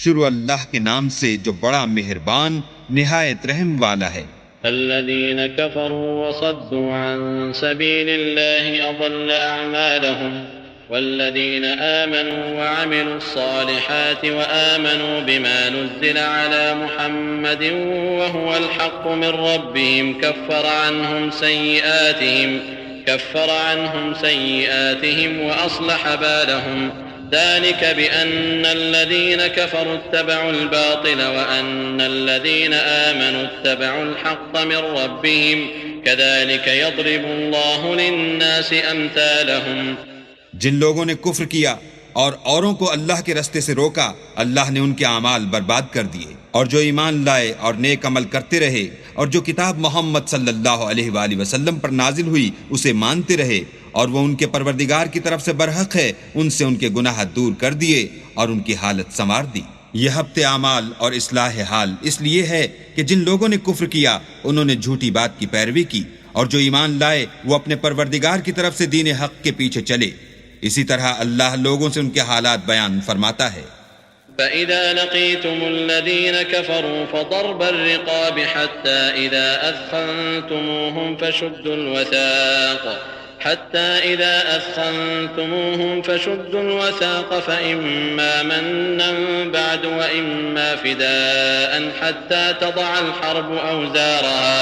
شروع اللہ کے نام سے جو بڑا مہربان نہایت رحم والا ہے۔ الذين كفروا وصدوا عن سبيل الله أضل أعمالهم والذين آمنوا وعملوا الصالحات وآمنوا بما نزل على محمد وهو الحق من ربهم كفر عنهم سيئاتهم وأصلح بالهم ذلك بأن الذين كفروا اتبعوا الباطل وأن الذين آمنوا اتبعوا الحق من ربهم كذلك يضرب الله للناس أمثالهم۔ جن لوگوں نے کفر کیا اور اوروں کو اللہ کے رستے سے روکا، اللہ نے ان کے اعمال برباد کر دیے، اور جو ایمان لائے اور نیک عمل کرتے رہے اور جو کتاب محمد صلی اللہ علیہ وآلہ وسلم پر نازل ہوئی اسے مانتے رہے اور وہ ان کے پروردگار کی طرف سے برحق ہے، ان سے ان کے گناہ دور کر دیے اور ان کی حالت سنوار دی۔ یہ ہفت اعمال اور اصلاح حال اس لیے ہے کہ جن لوگوں نے کفر کیا انہوں نے جھوٹی بات کی پیروی کی، اور جو ایمان لائے وہ اپنے پروردگار کی طرف سے دین حق کے پیچھے چلے۔ اسی طرح اللہ لوگوں سے ان کے حالات بیان فرماتا ہے۔ فَإِذَا لَقِيتُمُ الَّذِينَ كَفَرُوا فَضَرْبَ الرِّقَابِ حَتَّى إِذَا أَثْخَنْتُمُوهُمْ فَشُدُّوا الْوَثَاقَ فَإِمَّا مَنًّا بَعْدُ وَإِمَّا فِدَاءً حَتَّى تَضَعَ الْحَرْبُ أَوْزَارَهَا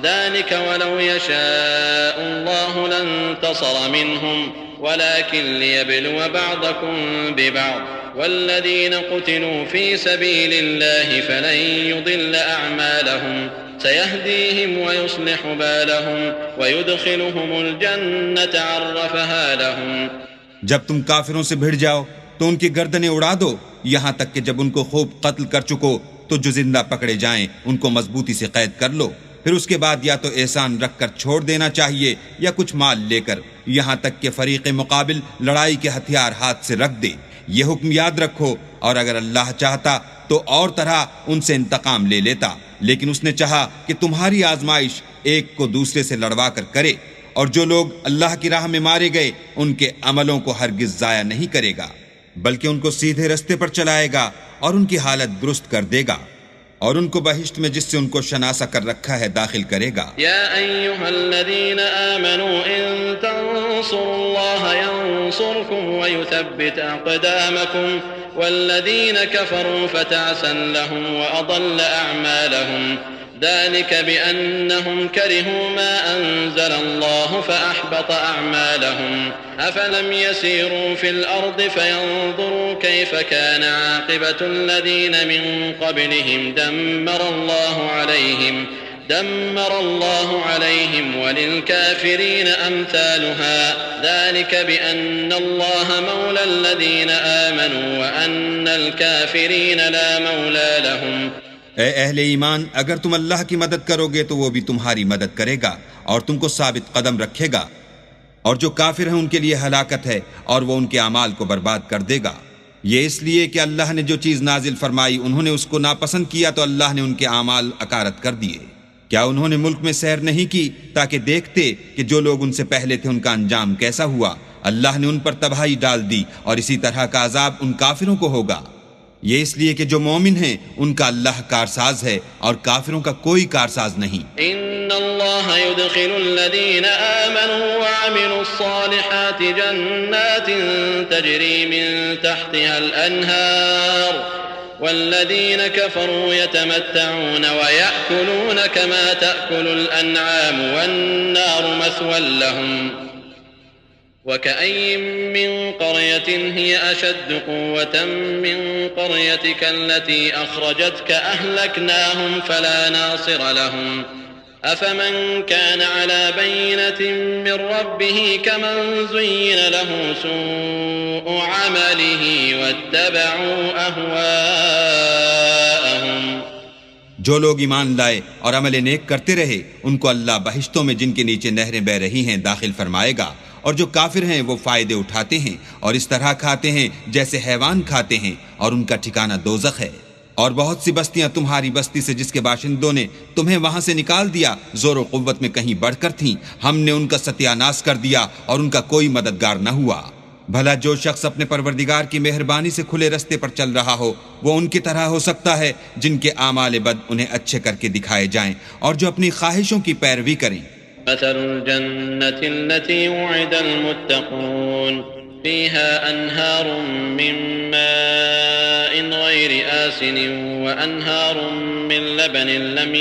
ذَلِكَ وَلَوْ يَشَاءُ اللَّهُ لَانتَصَرَ مِنْهُمْ ولكن ليبلو بعضكم ببعض والذين قتلوا في سبيل الله فلن يضل أعمالهم سيهديهم ويصلح بالهم ويدخلهم الجنة عرفها لهم۔ جب تم کافروں سے بھڑ جاؤ تو ان کی گردنیں اڑا دو، یہاں تک کہ جب ان کو خوب قتل کر چکو تو جو زندہ پکڑے جائیں ان کو مضبوطی سے قید کر لو، پھر اس کے بعد یا تو احسان رکھ کر چھوڑ دینا چاہیے یا کچھ مال لے کر، یہاں تک کہ فریق مقابل لڑائی کے ہتھیار ہاتھ سے رکھ دے۔ یہ حکم یاد رکھو، اور اگر اللہ چاہتا تو اور طرح ان سے انتقام لے لیتا، لیکن اس نے چاہا کہ تمہاری آزمائش ایک کو دوسرے سے لڑوا کر کرے، اور جو لوگ اللہ کی راہ میں مارے گئے ان کے عملوں کو ہرگز ضائع نہیں کرے گا، بلکہ ان کو سیدھے رستے پر چلائے گا اور ان کی حالت درست کر دے گا، اور ان کو بہشت میں جس سے ان کو شناسا کر رکھا ہے داخل کرے گا۔ یا ایھا الذین آمنوا ان تنصروا اللہ ینصرکم ویثبت اقدامکم والذین کفروا فتعسا لهم واضل اعمالهم ذلك بأنهم كرهوا ما أنزل الله فأحبط أعمالهم أفلم يسيروا في الأرض فينظروا كيف كان عاقبة الذين من قبلهم دمر الله عليهم وللكافرين أمثالها ذلك بأن الله مولى الذين آمنوا وأن الكافرين لا مولى لهم۔ اے اہل ایمان، اگر تم اللہ کی مدد کرو گے تو وہ بھی تمہاری مدد کرے گا اور تم کو ثابت قدم رکھے گا، اور جو کافر ہیں ان کے لیے ہلاکت ہے اور وہ ان کے اعمال کو برباد کر دے گا۔ یہ اس لیے کہ اللہ نے جو چیز نازل فرمائی انہوں نے اس کو ناپسند کیا تو اللہ نے ان کے اعمال اکارت کر دیے۔ کیا انہوں نے ملک میں سیر نہیں کی تاکہ دیکھتے کہ جو لوگ ان سے پہلے تھے ان کا انجام کیسا ہوا؟ اللہ نے ان پر تباہی ڈال دی، اور اسی طرح کا عذاب ان کافروں کو ہوگا۔ یہ اس لیے کہ جو مومن ہیں ان کا اللہ کارساز ہے اور کافروں کا کوئی کارساز نہیں۔ ان اللہ يدخل الذین آمنوا وعملوا الصالحات جنات تجری من تحتها الانہار والذین كفروا يتمتعون ويأكلون كما تأكل الأنعام والنار مثوى لهم وكأين من قرية هي أشد قوة من قريتك التي أخرجتك أهلكناهم فلا ناصر لهم أفمن كان على بينة من ربه كمن زين له سوء عمله واتبعوا أهواءهم۔ جو لوگ ایمان لائے اور عمل نیک کرتے رہے ان کو اللہ بہشتوں میں جن کے نیچے نہریں بہ رہی ہیں داخل فرمائے گا، اور جو کافر ہیں وہ فائدے اٹھاتے ہیں اور اس طرح کھاتے ہیں جیسے حیوان کھاتے ہیں، اور ان کا ٹھکانہ دوزخ ہے۔ اور بہت سی بستیاں تمہاری بستی سے جس کے باشندوں نے تمہیں وہاں سے نکال دیا زور و قوت میں کہیں بڑھ کر تھیں، ہم نے ان کا ستیہ ناش کر دیا اور ان کا کوئی مددگار نہ ہوا۔ بھلا جو شخص اپنے پروردگار کی مہربانی سے کھلے رستے پر چل رہا ہو وہ ان کی طرح ہو سکتا ہے جن کے اعمال بد انہیں اچھے کر کے دکھائے جائیں اور جو اپنی خواہشوں کی پیروی کریں۔ مثل الجنة التي وعد المتقون فيها أنهار من ماء غير آسن وأنهار من لبن لم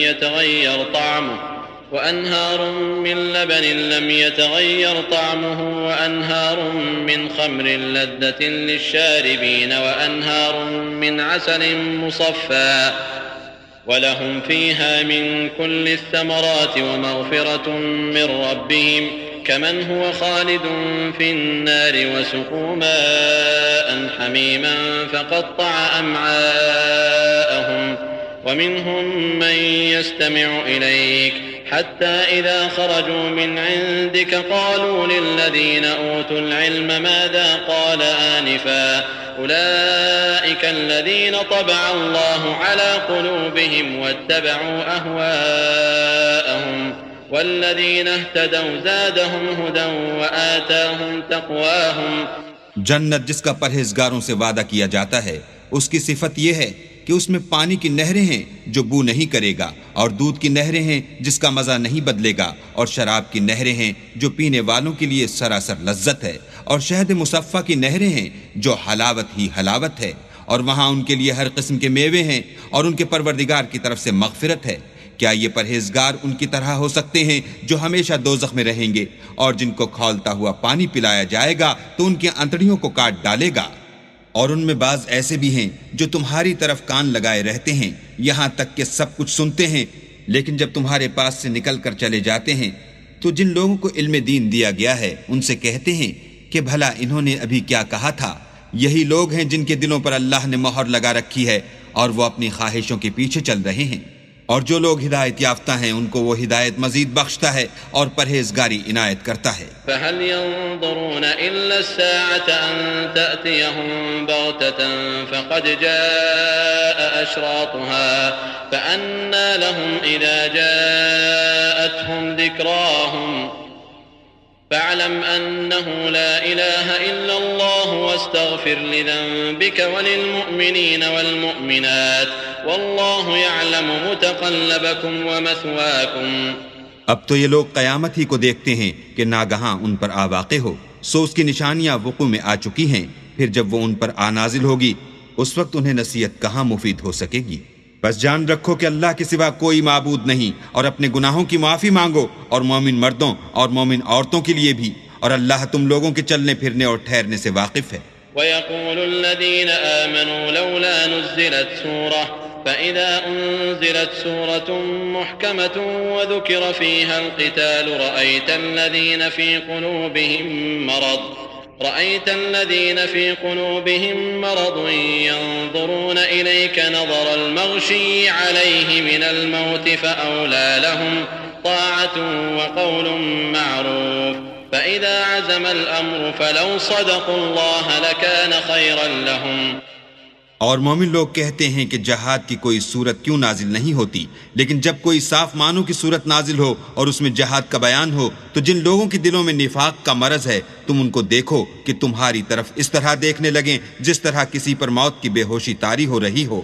يتغير طعمه وأنهار من خمر لذة للشاربين وأنهار من عسل مصفى ولهم فيها من كل الثمرات ومغفرة من ربهم كمن هو خالد في النار وسقوا ماء حميما فقطع أمعاءهم ومنهم من يستمع إليك حتى إذا خرجوا من عندك قالوا للذين أوتوا العلم ماذا قال آنفا أولئك الذين طبع الله على قلوبهم واتبعوا أهواءهم والذين اهتدوا زادهم هدى وآتاهم تقواهم۔ جنت جس کا پرہیزگاروں سے وعدہ کیا جاتا ہے اس کی صفت یہ ہے کہ اس میں پانی کی نہریں ہیں جو بو نہیں کرے گا، اور دودھ کی نہریں ہیں جس کا مزہ نہیں بدلے گا، اور شراب کی نہریں ہیں جو پینے والوں کے لیے سراسر لذت ہے، اور شہد مصفہ کی نہریں ہیں جو حلاوت ہی حلاوت ہے، اور وہاں ان کے لیے ہر قسم کے میوے ہیں، اور ان کے پروردگار کی طرف سے مغفرت ہے۔ کیا یہ پرہیزگار ان کی طرح ہو سکتے ہیں جو ہمیشہ دوزخ میں رہیں گے، اور جن کو کھولتا ہوا پانی پلایا جائے گا تو ان کی انتڑیوں کو کاٹ ڈالے گا؟ اور ان میں بعض ایسے بھی ہیں جو تمہاری طرف کان لگائے رہتے ہیں یہاں تک کہ سب کچھ سنتے ہیں، لیکن جب تمہارے پاس سے نکل کر چلے جاتے ہیں تو جن لوگوں کو علم دین دیا گیا ہے ان سے کہتے ہیں کہ بھلا انہوں نے ابھی کیا کہا تھا۔ یہی لوگ ہیں جن کے دلوں پر اللہ نے مہر لگا رکھی ہے اور وہ اپنی خواہشوں کے پیچھے چل رہے ہیں، اور جو لوگ ہدایت یافتہ ہیں ان کو وہ ہدایت مزید بخشتا ہے اور پرہیزگاری عنایت کرتا ہے۔ فهل ينظرون إلا الساعة أن تأتيهم بغتة فقد جاء أشراطها فأنى لهم إذا جاءتهم ذكراهم فاعلم أنه لا إله إلا الله واستغفر لذنبك وللمؤمنين والمؤمنات والله يعلم متقلبكم ومثواكم۔ اب تو یہ لوگ قیامت ہی کو دیکھتے ہیں کہ ناگہاں ان پر آ واقع ہو، سو اس کی نشانیاں وقوع میں آ چکی ہیں، پھر جب وہ ان پر آ نازل ہوگی اس وقت انہیں نصیحت کہاں مفید ہو سکے گی۔ بس جان رکھو کہ اللہ کے سوا کوئی معبود نہیں، اور اپنے گناہوں کی معافی مانگو، اور مومن مردوں اور مومن عورتوں کے لیے بھی، اور اللہ تم لوگوں کے چلنے پھرنے اور ٹھہرنے سے واقف ہے۔ وَيَقُولُ الَّذِينَ آمَنُوا لَوْلَا نُزِّلَتْ سُورَةٌ فَإِذَا أُنزِلَتْ سُورَةٌ مُحْكَمَةٌ وَذُكِرَ فِيهَا الْقِتَالُ رَأَيْتَ الَّذِينَ فِي قُلُوبِهِم مَّرَضٌ يَنظُرُونَ إِلَيْكَ نَظَرَ الْمَغْشِيِّ عَلَيْهِ مِنَ الْمَوْتِ فَأَوْلَىٰ لَهُمْ طَاعَةٌ وَقَوْلٌ مَّعْرُوفٌ فَإِذَا عَزَمَ الْأَمْرُ فَلَوْ صَدَقُوا اللَّهَ لَكَانَ خَيْرًا لَّهُمْ۔ اور مومن لوگ کہتے ہیں کہ جہاد کی کوئی صورت کیوں نازل نہیں ہوتی، لیکن جب کوئی صاف معنوں کی صورت نازل ہو اور اس میں جہاد کا بیان ہو تو جن لوگوں کے دلوں میں نفاق کا مرض ہے تم ان کو دیکھو کہ تمہاری طرف اس طرح دیکھنے لگیں جس طرح کسی پر موت کی بے ہوشی طاری ہو رہی ہو،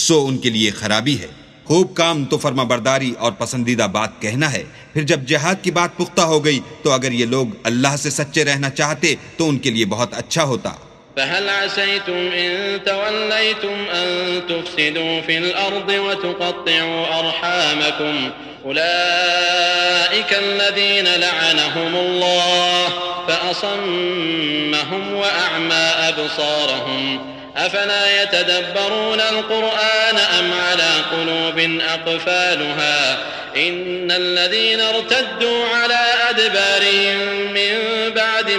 سو ان کے لیے خرابی ہے۔ خوب کام تو فرما برداری اور پسندیدہ بات کہنا ہے، پھر جب جہاد کی بات پختہ ہو گئی تو اگر یہ لوگ اللہ سے سچے رہنا چاہتے تو ان کے لیے بہت اچھا ہوتا۔ فهل عسيتم إن توليتم أن تفسدوا في الأرض وتقطعوا أرحامكم أولئك الذين لعنهم الله فأصمهم وأعمى أبصارهم أفلا يتدبرون القرآن أم على قلوب أقفالها إن الذين ارتدوا على أدبارهم من بعد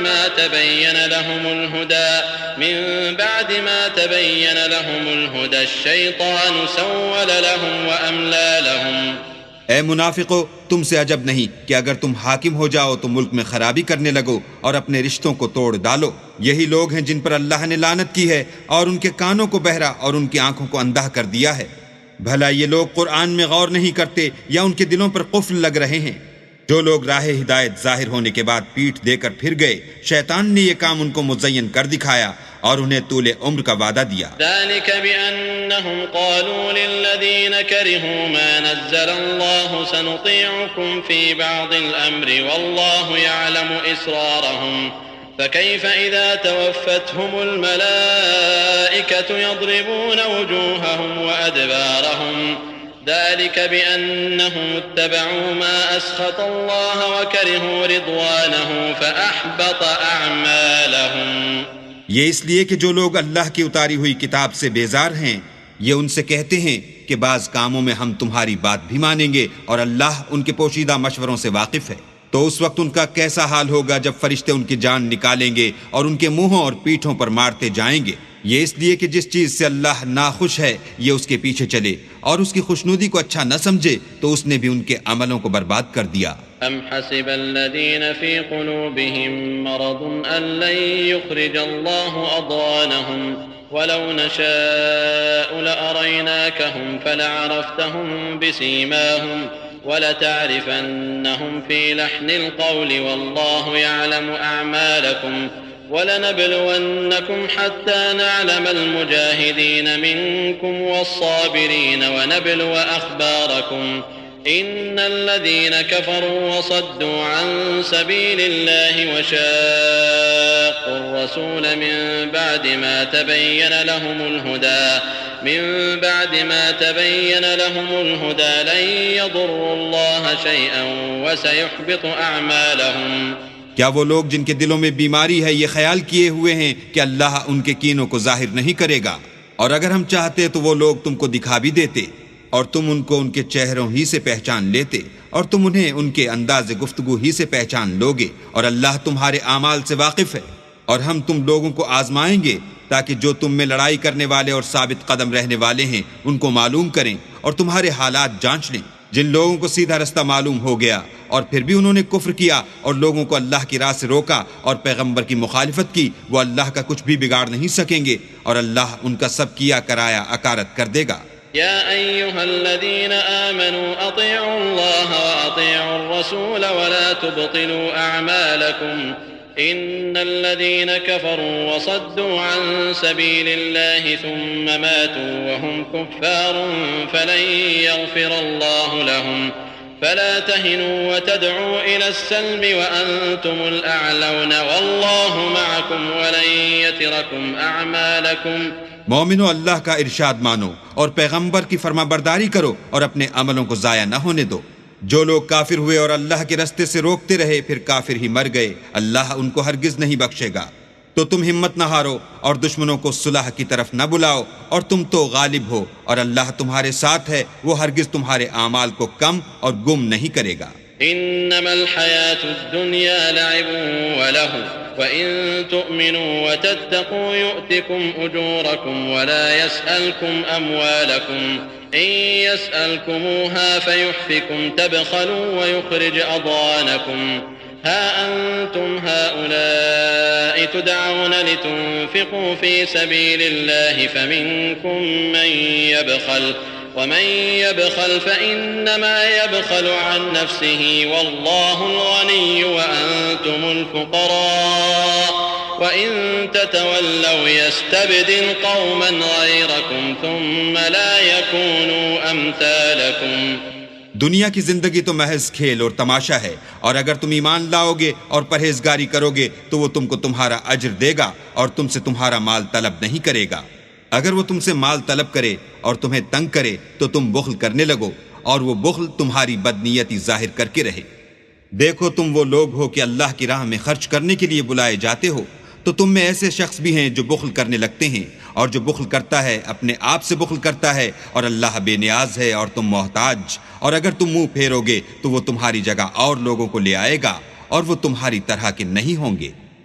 ما تبين لهم الهدى الشيطان سول لهم وأملى لهم۔ اے منافقو، تم سے عجب نہیں کہ اگر تم حاکم ہو جاؤ تو ملک میں خرابی کرنے لگو اور اپنے رشتوں کو توڑ ڈالو۔ یہی لوگ ہیں جن پر اللہ نے لعنت کی ہے اور ان کے کانوں کو بہرا اور ان کی آنکھوں کو اندھا کر دیا ہے۔ بھلا یہ لوگ قرآن میں غور نہیں کرتے یا ان کے دلوں پر قفل لگ رہے ہیں؟ جو لوگ راہ ہدایت ظاہر ہونے کے بعد پیٹھ دے کر پھر گئے، شیطان نے یہ کام ان کو مزین کر دکھایا اور انہیں طول عمر کا وعدہ دیا۔ ذلك بأنهم قالوا للذين كرهوا ما نزل الله سنطيعكم في بعض الأمر والله يعلم إسرارهم فكيف إذا توفتهم الملائكة يضربون وجوههم وأدبارهم ذلك بأنهم اتبعوا ما أسخط الله وكرهوا رضوانه فأحبط أعمالهم۔ یہ اس لیے کہ جو لوگ اللہ کی اتاری ہوئی کتاب سے بیزار ہیں، یہ ان سے کہتے ہیں کہ بعض کاموں میں ہم تمہاری بات بھی مانیں گے اور اللہ ان کے پوشیدہ مشوروں سے واقف ہے۔ تو اس وقت ان کا کیسا حال ہوگا جب فرشتے ان کی جان نکالیں گے اور ان کے منہوں اور پیٹھوں پر مارتے جائیں گے۔ یہ اس لیے کہ جس چیز سے اللہ ناخوش ہے یہ اس کے پیچھے چلے اور اس کی خوشنودی کو اچھا نہ سمجھے تو اس نے بھی ان کے عملوں کو برباد کر دیا۔ ام حسب الذين في قلوبهم مرض ان لن يخرج الله اضغانهم ولو نشاء لأريناكهم فلعرفتهم بسيماهم ولتعرفنهم في لحن القول والله يعلم أعمالكم ولنبلونكم حتى نعلم المجاهدين منكم والصابرين ونبلو أخباركم إن الذين كفروا وصدوا عن سبيل الله وشاقوا الرسول من بعد ما تبين لهم الهدى لن يضروا الله شيئا وسيحبط أعمالهم۔ کیا وہ لوگ جن کے دلوں میں بیماری ہے یہ خیال کیے ہوئے ہیں کہ اللہ ان کے کینوں کو ظاہر نہیں کرے گا؟ اور اگر ہم چاہتے تو وہ لوگ تم کو دکھا بھی دیتے اور تم ان کو ان کے چہروں ہی سے پہچان لیتے اور تم انہیں ان کے انداز گفتگو ہی سے پہچان لوگے، اور اللہ تمہارے اعمال سے واقف ہے۔ اور ہم تم لوگوں کو آزمائیں گے تاکہ جو تم میں لڑائی کرنے والے اور ثابت قدم رہنے والے ہیں ان کو معلوم کریں اور تمہارے حالات جانچ لیں۔ جن لوگوں کو سیدھا رستہ معلوم ہو گیا اور پھر بھی انہوں نے کفر کیا اور لوگوں کو اللہ کی راہ سے روکا اور پیغمبر کی مخالفت کی، وہ اللہ کا کچھ بھی بگاڑ نہیں سکیں گے اور اللہ ان کا سب کیا کرایا اکارت کر دے گا۔ يا أيها الذين آمنوا أطيعوا الله وأطيعوا الرسول ولا تبطلوا أعمالكم إن الذين كفروا وصدوا عن سبيل الله ثم ماتوا وهم كفار فلن يغفر الله لهم فلا تهنوا وتدعوا إلى السلم وأنتم الأعلون والله معكم ولن يتركم أعمالكم۔ مومنو، اللہ کا ارشاد مانو اور پیغمبر کی فرما برداری کرو اور اپنے عملوں کو ضائع نہ ہونے دو۔ جو لوگ کافر ہوئے اور اللہ کے رستے سے روکتے رہے پھر کافر ہی مر گئے، اللہ ان کو ہرگز نہیں بخشے گا۔ تو تم ہمت نہ ہارو اور دشمنوں کو صلح کی طرف نہ بلاؤ، اور تم تو غالب ہو اور اللہ تمہارے ساتھ ہے، وہ ہرگز تمہارے اعمال کو کم اور گم نہیں کرے گا۔ انما الحياة الدنيا لعب ولهو وإن تؤمنوا وتتقوا يؤتكم أجوركم ولا يسألكم أموالكم إن يسألكموها فيحفكم تبخلوا ويخرج أضغانكم ها أنتم هؤلاء تدعون لتنفقوا في سبيل الله فمنكم من يبخل ومن يبخل فإنما يبخل عن نفسه والله الغني وأنتم الفقراء وإن تتولوا يستبدل قوما غيركم ثم لا يكونوا أمثالكم۔ دنیا کی زندگی تو محض کھیل اور تماشا ہے، اور اگر تم ایمان لاؤ گے اور پرہیزگاری کرو گے تو وہ تم کو تمہارا اجر دے گا اور تم سے تمہارا مال طلب نہیں کرے گا۔ اگر وہ تم سے مال طلب کرے اور تمہیں تنگ کرے تو تم بخل کرنے لگو، اور وہ بخل تمہاری بدنیتی ظاہر کر کے رہے۔ دیکھو، تم وہ لوگ ہو کہ اللہ کی راہ میں خرچ کرنے کے لیے بلائے جاتے ہو، تو تم میں ایسے شخص بھی ہیں جو بخل کرنے لگتے ہیں، اور جو بخل کرتا ہے اپنے آپ سے بخل کرتا ہے، اور اللہ بے نیاز ہے اور تم محتاج۔ اور اگر تم منہ پھیرو گے تو وہ تمہاری جگہ اور لوگوں کو لے آئے گا، اور وہ تمہاری طرح کے نہیں ہوں گے۔